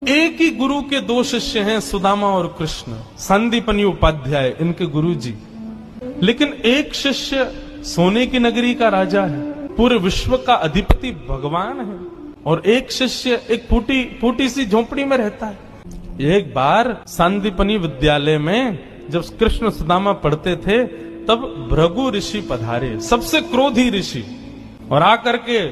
एक ही गुरु के दो शिष्य हैं, सुदामा और कृष्ण, संदीपनी उपाध्याय इनके गुरु जी। लेकिन एक शिष्य सोने की नगरी का राजा है, पूरे विश्व का अधिपति भगवान है, और एक शिष्य एक फूटी सी झोपड़ी में रहता है। एक बार संदीपनी विद्यालय में जब कृष्ण सुदामा पढ़ते थे, तब भृगु ऋषि पधारे, सबसे क्रोधी ऋषि, और आकर के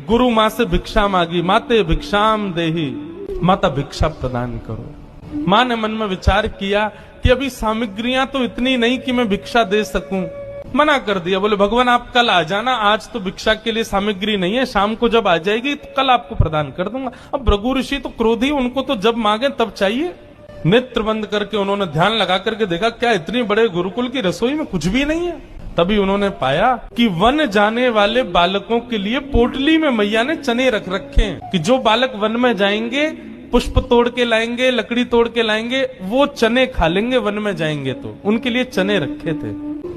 गुरु माँ से भिक्षा मांगी। माते भिक्षाम देही, माता भिक्षा प्रदान करो। माँ ने मन में विचार किया कि अभी सामग्रियां तो इतनी नहीं कि मैं भिक्षा दे सकूं। मना कर दिया, बोले भगवान आप कल आ जाना, आज तो भिक्षा के लिए सामग्री नहीं है, शाम को जब आ जाएगी तो कल आपको प्रदान कर दूंगा। अब भृगु ऋषि तो क्रोधी, उनको तो जब मांगे तब चाहिए। नेत्र बंद करके उन्होंने ध्यान लगा करके देखा, क्या इतनी बड़े गुरुकुल की रसोई में कुछ भी नहीं है। तभी उन्होंने पाया कि वन जाने वाले बालकों के लिए पोटली में मैया ने चने रख रखे हैं, कि जो बालक वन में जाएंगे पुष्प तोड़ के लाएंगे, लकड़ी तोड़ के लाएंगे, वो चने खा लेंगे वन में जाएंगे तो। उनके लिए चने रखे थे।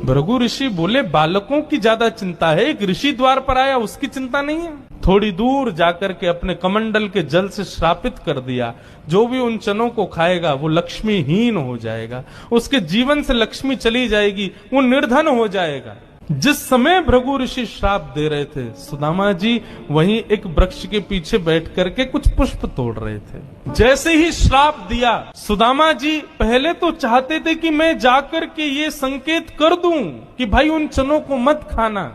भृगु ऋषि बोले बालकों की ज्यादा चिंता है, एक ऋषि द्वार पर आया उसकी चिंता नहीं है। थोड़ी दूर जाकर के अपने कमंडल के जल से श्रापित कर दिया, जो भी उन चनों को खाएगा वो लक्ष्मीहीन हो जाएगा, उसके जीवन से लक्ष्मी चली जाएगी, वो निर्धन हो जाएगा। जिस समय भृगु ऋषि श्राप दे रहे थे, सुदामा जी वहीं एक वृक्ष के पीछे बैठ करके कुछ पुष्प तोड़ रहे थे। जैसे ही श्राप दिया, सुदामा जी पहले तो चाहते थे कि मैं जाकर के ये संकेत कर दूं कि भाई उन चनों को मत खाना,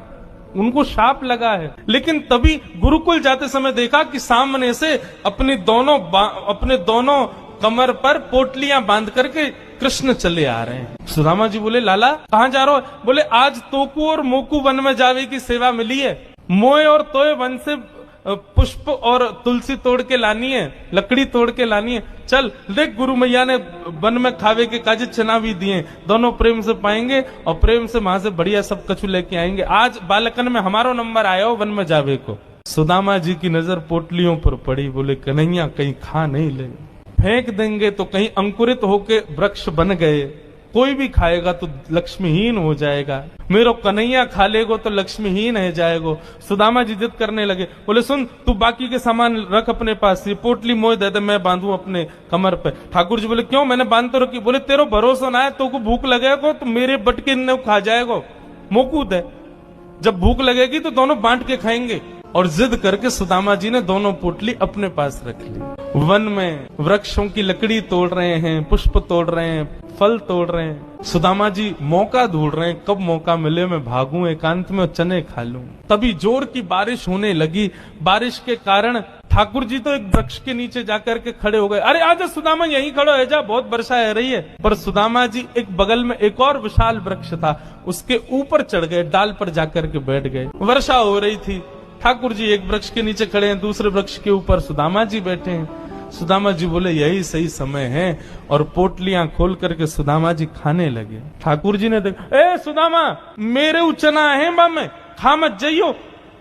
उनको शाप लगा है। लेकिन तभी गुरुकुल जाते समय देखा कि सामने से अपने दोनों कमर पर पोटलियां बांध करके कृष्ण चले आ रहे हैं। सुदामा जी बोले लाला कहाँ जा रहे हो? बोले आज तोकू और मोकू वन में जावे की सेवा मिली है, मोए और तोए वन से पुष्प और तुलसी तोड़ के लानी है, लकड़ी तोड़ के लानी है। चल देख, गुरु मैया ने वन में खावे के काजे चना भी दिए, दोनों प्रेम से पाएंगे और प्रेम से वहां से बढ़िया सब कछु लेके आएंगे। आज बालकन में हमारो नंबर आया हो वन में जावे को। सुदामा जी की नजर पोटलियों पर पड़ी, बोले कन्हैया कहीं खा नहीं ले, फेंक देंगे तो कहीं अंकुरित होके वृक्ष बन गए, कोई भी खाएगा तो लक्ष्मीहीन हो जाएगा, मेरो कन्हैया खा लेगो तो लक्ष्मीहीन है जाएगो। सुदामा जी जिद करने लगे, बोले सुन तू बाकी के सामान रख अपने पास, ये पोटली मोह दे दे मैं बांधू अपने कमर पे। ठाकुर जी बोले क्यों, मैंने बांध तो रखी। बोले तेरो भरोसा ना है, तो को भूख लगेगा तो मेरे बटके ने खा जाएगो, मोकू दे, जब भूख लगेगी तो दोनों बांट के खाएंगे। और जिद करके सुदामा जी ने दोनों पोटली अपने पास रख ली। वन में वृक्षों की लकड़ी तोड़ रहे हैं, पुष्प तोड़ रहे हैं, फल तोड़ रहे हैं। सुदामा जी मौका ढूंढ रहे हैं, कब मौका मिले मैं भागूं एकांत में चने खा लूं। तभी जोर की बारिश होने लगी। बारिश के कारण ठाकुर जी तो एक वृक्ष के नीचे जाकर के खड़े हो गए। अरे आजा सुदामा यहीं खड़ो है जा, बहुत वर्षा है रही है। पर सुदामा जी एक बगल में एक और विशाल वृक्ष था, उसके ऊपर चढ़ गए, डाल पर जाकर के बैठ गए। वर्षा हो रही थी, ठाकुर जी एक वृक्ष के नीचे खड़े हैं, दूसरे वृक्ष के ऊपर सुदामा जी बैठे हैं। सुदामा जी बोले यही सही समय है, और पोटलियां खोल करके सुदामा जी खाने लगे। ठाकुर जी ने देखा, ए सुदामा मेरे उचना है में खा मत जाइयो,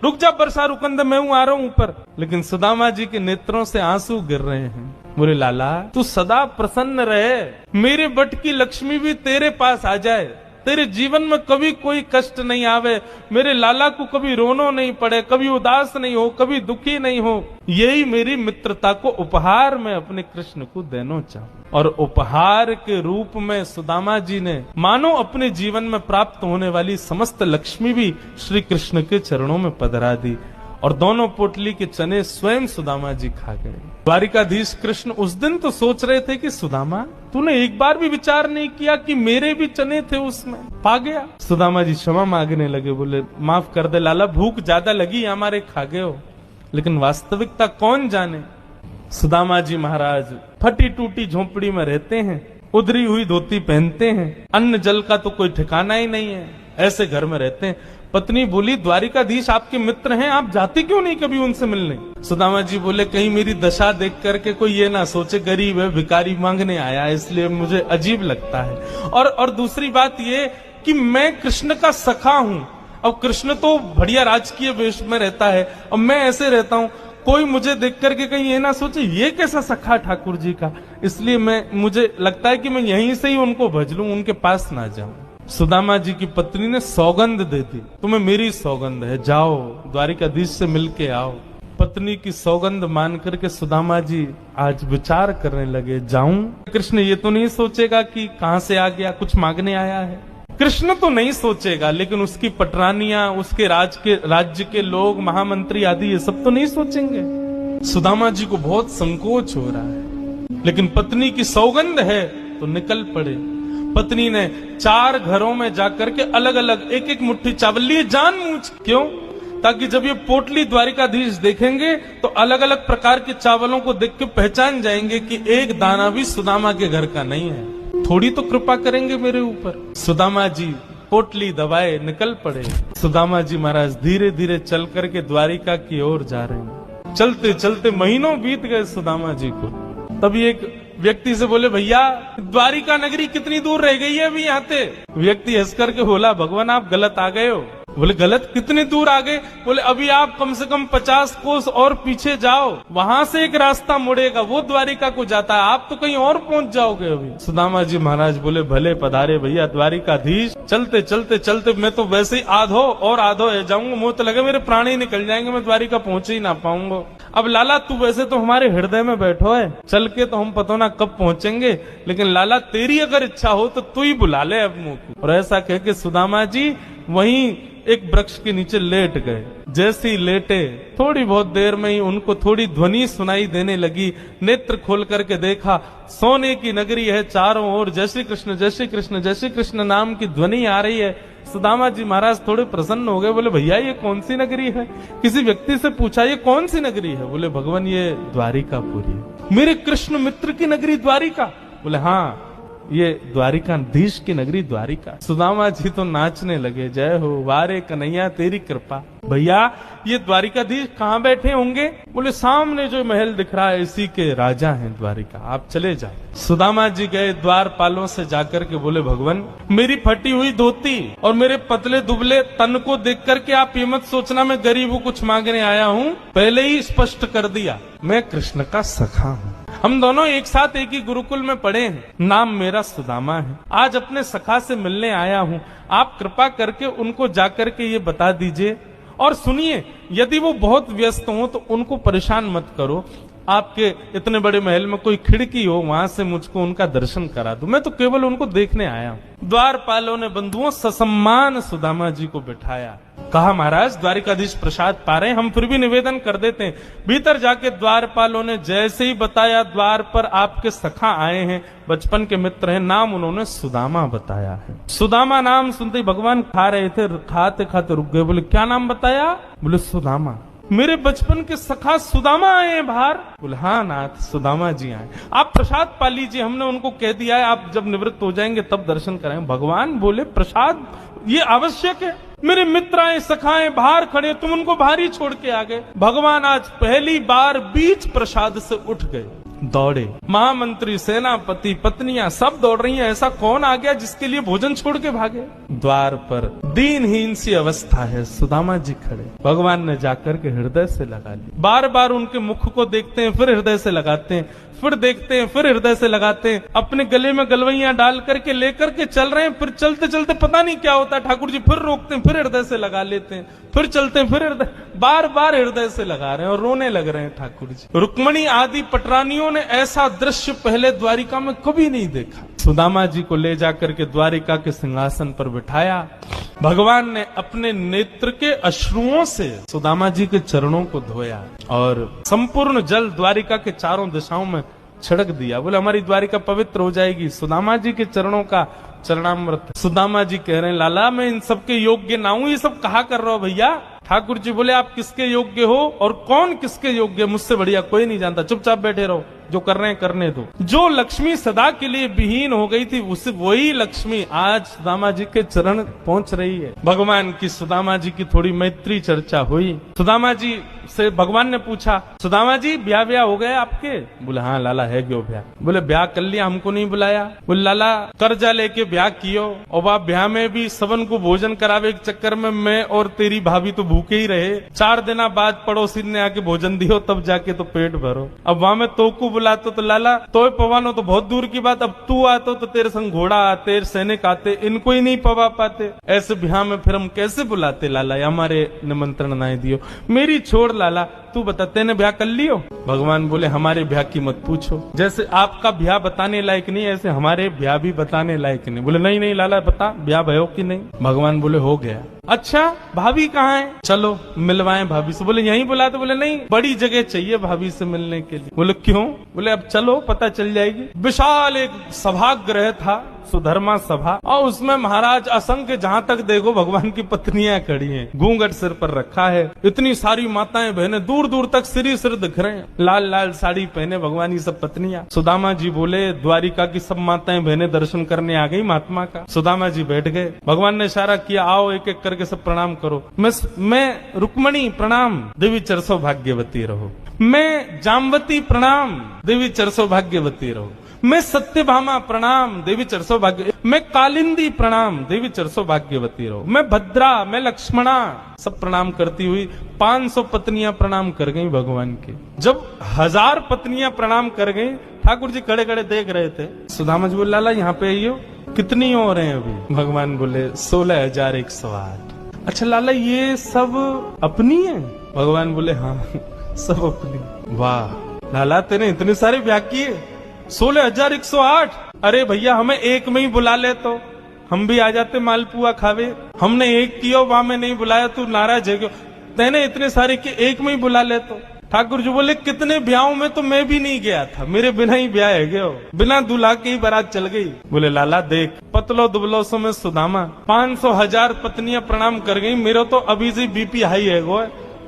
रुक जा, बरसा रुकंद मैं हूं, आ रहा हूं ऊपर। लेकिन सुदामा जी के नेत्रों से आंसू गिर रहे हैं। बोले लाला तू सदा प्रसन्न रहे, मेरे बट की लक्ष्मी भी तेरे पास आ जाए, तेरे जीवन में कभी कोई कष्ट नहीं आवे, मेरे लाला को कभी रोनो नहीं पड़े, कभी उदास नहीं हो, कभी दुखी नहीं हो, यही मेरी मित्रता को उपहार में अपने कृष्ण को देना चाहूं। और उपहार के रूप में सुदामा जी ने मानो अपने जीवन में प्राप्त होने वाली समस्त लक्ष्मी भी श्री कृष्ण के चरणों में पधरा दी, और दोनों पोटली के चने स्वयं सुदामा जी खा गए। द्वारिकाधीश कृष्ण उस दिन तो सोच रहे थे कि सुदामा तूने एक बार भी विचार नहीं किया कि मेरे भी चने थे उसमें, पा गया। सुदामा जी क्षमा मांगने लगे, बोले माफ कर दे लाला, भूख ज्यादा लगी हमारे, खा गए हो। लेकिन वास्तविकता कौन जाने। सुदामा जी महाराज फटी टूटी झोपड़ी में रहते हैं, उधरी हुई धोती पहनते हैं, अन्न जल का तो कोई ठिकाना ही नहीं है, ऐसे घर में रहते हैं। पत्नी बोली द्वारिकाधीश आपके मित्र हैं, आप जाते क्यों नहीं कभी उनसे मिलने? सुदामा जी बोले कहीं मेरी दशा देख करके कोई ये ना सोचे गरीब है, भिखारी मांगने आया, इसलिए मुझे अजीब लगता है। और दूसरी बात ये कि मैं कृष्ण का सखा हूँ, अब कृष्ण तो बढ़िया राजकीय वेश में रहता है, अब मैं ऐसे रहता हूँ, कोई मुझे देख करके कहीं ये ना सोचे ये कैसा सखा ठाकुर जी का, इसलिए मुझे लगता है कि मैं यहीं से ही उनको भज लूं, उनके पास ना जाऊं। सुदामा जी की पत्नी ने सौगंध दे दी, तुम्हें मेरी सौगंध है, जाओ द्वारिकाधीश से मिलके आओ। पत्नी की सौगंध मान करके सुदामा जी आज विचार करने लगे, जाऊं? कृष्ण ये तो नहीं सोचेगा कि कहां से आ गया, कुछ मांगने आया है। कृष्ण तो नहीं सोचेगा, लेकिन उसकी पटरानियां, उसके राज्य के लोग, महामंत्री आदि, ये सब तो नहीं सोचेंगे। सुदामा जी को बहुत संकोच हो रहा है, लेकिन पत्नी की सौगंध है तो निकल पड़े। पत्नी ने 4 घरों में जाकर के अलग अलग एक एक मुट्ठी चावल लिए, जानबूझ। क्यों? ताकि जब ये पोटली द्वारिकाधीश देखेंगे तो अलग अलग प्रकार के चावलों को देख के पहचान जाएंगे कि एक दाना भी सुदामा के घर का नहीं है। थोड़ी तो कृपा करेंगे मेरे ऊपर। सुदामा जी पोटली दबाए निकल पड़े। सुदामा जी महाराज धीरे धीरे चल करके द्वारिका की ओर जा रहे हैं। चलते चलते महीनों बीत गए सुदामा जी को। तभी एक व्यक्ति से बोले, भैया द्वारिका नगरी कितनी दूर रह गई है अभी यहाँ से? व्यक्ति हंस करके बोला, भगवान आप गलत आ गए हो। बोले गलत? कितनी दूर आ गए? बोले अभी आप कम से कम 50 कोस और पीछे जाओ, वहां से एक रास्ता मुड़ेगा, वो द्वारिका को जाता है, आप तो कहीं और पहुंच जाओगे अभी। सुदामा जी महाराज बोले, भले पधारे भैया द्वारिकाधीश। चलते चलते चलते मैं तो वैसे ही आधो जाऊंगा, मुंह तो लगे मेरे प्राण ही निकल जाएंगे, मैं द्वारिका पहुंच ही ना पाऊंगा। अब लाला तू वैसे तो हमारे हृदय में बैठो है, चल के तो हम पता ना कब पहुंचेंगे, लेकिन लाला तेरी अगर इच्छा हो तो तू ही बुला ले अब मुंह को। और ऐसा कह के सुदामा जी वहीं एक वृक्ष के नीचे लेट गए। जैसे ही लेटे थोड़ी बहुत देर में ही उनको थोड़ी ध्वनि सुनाई देने लगी। नेत्र खोल करके देखा, सोने की नगरी है, चारों ओर जय श्री कृष्ण जय श्री कृष्ण जय श्री कृष्ण नाम की ध्वनि आ रही है। सुदामा जी महाराज थोड़े प्रसन्न हो गए। बोले भैया ये कौन सी नगरी है? किसी व्यक्ति से पूछा ये कौन सी नगरी है? बोले भगवान ये द्वारिकापुरी है। मेरे कृष्ण मित्र की नगरी द्वारिका? बोले हाँ ये द्वारिकाधीश की नगरी द्वारिका। सुदामा जी तो नाचने लगे, जय हो वारे कन्हैया तेरी कृपा। भैया ये द्वारिकाधीश कहाँ बैठे होंगे? बोले सामने जो महल दिख रहा है इसी के राजा हैं द्वारिका, आप चले जाओ। सुदामा जी गए द्वारपालों से जाकर के बोले, भगवान मेरी फटी हुई धोती और मेरे पतले दुबले तन को देख करके आप ये मत सोचना मैं गरीब हूँ कुछ मांगने आया हूँ। पहले ही स्पष्ट कर दिया, मैं कृष्ण का सखा हूँ। हम दोनों एक साथ एक ही गुरुकुल में पढ़े हैं, नाम मेरा सुदामा है। आज अपने सखा से मिलने आया हूँ, आप कृपा करके उनको जाकर के ये बता दीजिए। और सुनिए, यदि वो बहुत व्यस्त हो तो उनको परेशान मत करो। आपके इतने बड़े महल में कोई खिड़की हो, वहां से मुझको उनका दर्शन करा दो, मैं तो केवल उनको देखने आया हूँ। द्वारपालों ने बंधुओं ससम्मान सुदामा जी को बिठाया। कहा महाराज द्वारिकाधीश प्रसाद पा रहे हैं, हम फिर भी निवेदन कर देते हैं। भीतर जाके द्वारपालों ने जैसे ही बताया, द्वार पर आपके सखा आए हैं, बचपन के मित्र हैं, नाम उन्होंने सुदामा बताया है। सुदामा नाम सुनते ही भगवान खा रहे थे, खाते खाते रुक गए। बोले क्या नाम बताया? बोले सुदामा। मेरे बचपन के सखा सुदामा आए हैं बाहर? बोले हाँ नाथ सुदामा जी आए। आप प्रसाद पा लीजिए, हमने उनको कह दिया है आप जब निवृत्त हो जाएंगे तब दर्शन कराएंगे। भगवान बोले प्रसाद ये आवश्यक है? मेरे मित्र आए सखाए बाहर खड़े, तुम उनको बाहर ही छोड़ के आ गए। भगवान आज पहली बार बीच प्रसाद से उठ गए, दौड़े। महामंत्री, सेनापति, पत्नियां सब दौड़ रही हैं। ऐसा कौन आ गया जिसके लिए भोजन छोड़ के भागे? द्वार पर दीनहीन सी अवस्था है, सुदामा जी खड़े। भगवान ने जाकर के हृदय से लगा ली। बार बार उनके मुख को देखते हैं, फिर हृदय से लगाते हैं, फिर देखते हैं, फिर हृदय से लगाते हैं। अपने गले में गलवैया डाल करके लेकर के चल रहे हैं। फिर चलते चलते पता नहीं क्या होता है, ठाकुर जी फिर रोकते हैं, फिर हृदय से लगा लेते हैं, फिर चलते हैं, फिर हृदय, बार बार हृदय से लगा रहे हैं और रोने लग रहे हैं ठाकुर जी। रुक्मणी आदि पटरानियों ने ऐसा दृश्य पहले द्वारिका में कभी नहीं देखा। सुदामा जी को ले जाकर के द्वारिका के सिंहासन पर बिठाया। भगवान ने अपने नेत्र के अश्रुओं से सुदामा जी के चरणों को धोया और संपूर्ण जल द्वारिका के चारों दिशाओं में छिड़क दिया। बोले हमारी द्वारिका पवित्र हो जाएगी। सुदामा जी के चरणों का चरणामृत। सुदामा जी कह रहे हैं लाला मैं इन सबके योग्य ना हूं, ये सब कहा कर रहा हो भैया? ठाकुर जी बोले आप किसके योग्य हो और कौन किसके योग्य? मुझसे बढ़िया कोई नहीं जानता, चुपचाप बैठे रहो, जो कर रहे हैं करने दो। जो लक्ष्मी सदा के लिए विहीन हो गई थी, उस वही लक्ष्मी आज सुदामा जी के चरण पहुंच रही है। भगवान की सुदामा जी की थोड़ी मैत्री चर्चा हुई। सुदामा जी से भगवान ने पूछा, सुदामा जी ब्याह ब्याह हो गए आपके? बोले हाँ लाला है क्यों ब्याह? बोले ब्याह कर लिया, हमको नहीं बुलाया। बोले लाला कर्जा लेके ब्याह कियो और आप ब्याह में भी सबन को भोजन करावे के चक्कर में मैं और तेरी भाभी तो भूखे ही रहे। 4 दिन बाद पड़ोसी ने आके भोजन दियो तब जाके तो पेट भरो। अब वहां में तो को बुलाते तो लाला तो पवानो तो बहुत दूर की बात, अब तू आते तो तेरे संग घोड़ा आते, सैनिक आते, इनको ही नहीं पवा पाते। ऐसे ब्याह में फिर हम कैसे बुलाते लाला? हमारे निमंत्रण ना दियो। मेरी छोड़ लाला, तू बता तेने ब्याह कर लियो? भगवान बोले हमारे ब्याह की मत पूछो, जैसे आपका ब्याह बताने लायक नहीं ऐसे हमारे ब्याह भी बताने लायक नहीं। बोले नहीं नहीं लाला बता ब्याह भयो कि नहीं? भगवान बोले हो गया। अच्छा भाभी कहाँ है? चलो मिलवाएं भाभी से। बोले यहीं बुला? तो बोले नहीं बड़ी जगह चाहिए भाभी से मिलने के लिए। बोले क्यों? बोले अब चलो पता चल जाएगी। विशाल एक सभागृह था, सुधर्मा सभा, और उसमें महाराज असंख्य जहाँ तक देखो भगवान की पत्नियां खड़ी हैं, घूंघट सिर पर रखा है, इतनी सारी माताएं बहनें दूर दूर तक सिर दिख रहे हैं, लाल लाल साड़ी पहने भगवान की सब पत्नियां। सुदामा जी बोले द्वारिका की सब माताएं बहनें दर्शन करने आ गई महात्मा का। सुदामा जी बैठ गए, भगवान ने इशारा किया आओ एक एक करके सब प्रणाम करो। मैं रुक्मणी प्रणाम, देवी चरसो भाग्यवती रहो। मैं जामवती प्रणाम, देवी चरसो भाग्यवती रहो। मैं सत्यभामा प्रणाम, देवी चरसो भाग्य। मैं कालिंदी प्रणाम, देवी चरसो भाग्यवती रहो। मैं भद्रा, मैं लक्ष्मणा, सब प्रणाम करती हुई 500 पत्नियां प्रणाम कर गई भगवान के। जब 1000 पत्नियां प्रणाम कर गई, ठाकुर जी खड़े खड़े देख रहे थे। सुदामा जी बोले लाला यहाँ पे आइयो, कितनी और हैं अभी? भगवान बोले 16,108। अच्छा लाला ये सब अपनी है? भगवान बोले हाँ सब अपनी। वाह लाला तेने इतने सारे ब्याह किए, 16,108। अरे भैया हमें एक में ही बुला ले तो हम भी आ जाते मालपुआ खावे। हमने एक किया वहां में नहीं बुलाया, तू नाराज है क्यों? तेने इतने सारे किए, एक में ही बुला ले तो। ठाकुर जी बोले कितने ब्याहों में तो मैं भी नहीं गया था, मेरे बिना ही ब्याह है गयो, बिना दूल्हा के ही बारात चल गई। बोले लाला देख पतलो दुबलो सो में सुदामा 500,000 पत्नियां प्रणाम कर गई, मेरा तो अभी से बीपी हाई है गो।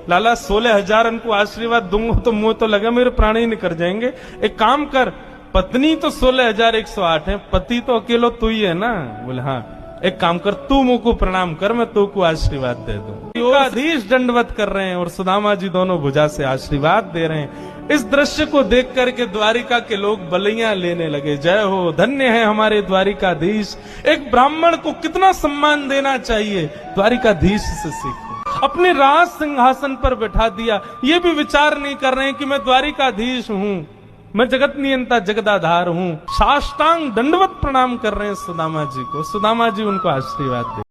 लाला 16,000 उनको आशीर्वाद दूंगा तो मुंह तो लगा मेरे प्राण ही निकल जाएंगे। एक काम कर, पत्नी तो 16,108 है, पति तो अकेलो तू ही है ना? बोले हाँ। एक काम कर तू मुंह को प्रणाम कर, मैं तू को आशीर्वाद दे दूं। अधीश दंडवत कर रहे हैं और सुदामा जी दोनों भुजा से आशीर्वाद दे रहे हैं। इस दृश्य को देख करके द्वारिका के लोग बलियां लेने लगे। जय हो, धन्य है हमारे द्वारिकाधीश। एक ब्राह्मण को कितना सम्मान देना चाहिए, द्वारिकाधीश से सीखो। अपने राज सिंहासन पर बैठा दिया, ये भी विचार नहीं कर रहे हैं कि मैं द्वारिकाधीश हूँ, मैं जगत नियंता जगदाधार हूँ। साष्टांग दंडवत प्रणाम कर रहे हैं सुदामा जी को। सुदामा जी उनको आशीर्वाद दे।